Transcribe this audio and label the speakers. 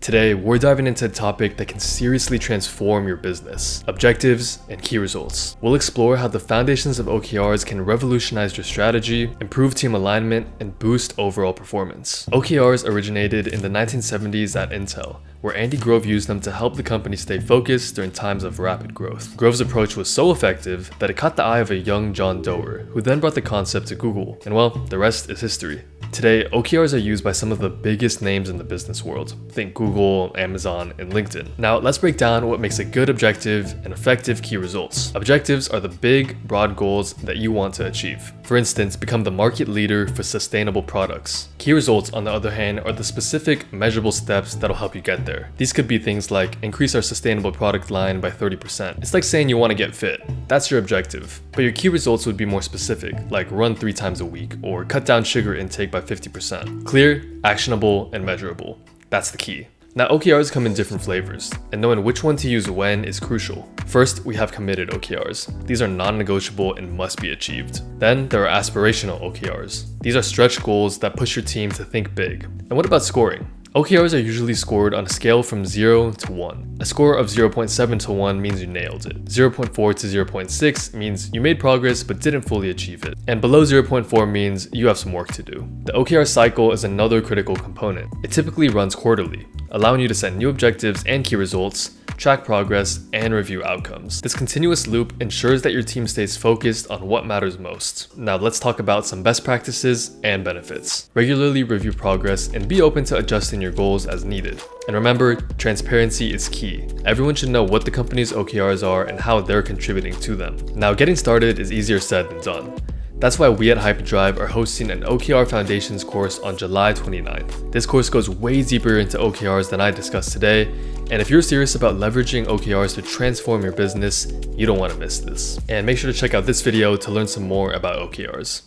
Speaker 1: Today, we're diving into a topic that can seriously transform your business: objectives and key results. We'll explore how the foundations of OKRs can revolutionize your strategy, improve team alignment, and boost overall performance. OKRs originated in the 1970s at Intel, where Andy Grove used them to help the company stay focused during times of rapid growth. Grove's approach was so effective that it caught the eye of a young John Doerr, who then brought the concept to Google, and well, the rest is history. Today, OKRs are used by some of the biggest names in the business world. Think Google, Amazon, and LinkedIn. Now, let's break down what makes a good objective and effective key results. Objectives are the big, broad goals that you want to achieve. For instance, become the market leader for sustainable products. Key results, on the other hand, are the specific, measurable steps that'll help you get there. These could be things like increase our sustainable product line by 30%. It's like saying you want to get fit. That's your objective. But your key results would be more specific, like run 3 times a week or cut down sugar intake by 50%. Clear, actionable, and measurable. That's the key. Now, OKRs come in different flavors, and knowing which one to use when is crucial. First, we have committed OKRs. These are non-negotiable and must be achieved. Then, there are aspirational OKRs. These are stretch goals that push your team to think big. And what about scoring? OKRs are usually scored on a scale from 0 to 1. A score of 0.7 to 1 means you nailed it. 0.4 to 0.6 means you made progress but didn't fully achieve it. And below 0.4 means you have some work to do. The OKR cycle is another critical component. It typically runs quarterly, allowing you to set new objectives and key results, track progress, and review outcomes. This continuous loop ensures that your team stays focused on what matters most. Now let's talk about some best practices and benefits. Regularly review progress and be open to adjusting your goals as needed. And remember, transparency is key. Everyone should know what the company's OKRs are and how they're contributing to them. Now, getting started is easier said than done. That's why we at Hyperdrive are hosting an OKR Foundations course on July 29th. This course goes way deeper into OKRs than I discussed today, and if you're serious about leveraging OKRs to transform your business, you don't want to miss this. And make sure to check out this video to learn some more about OKRs.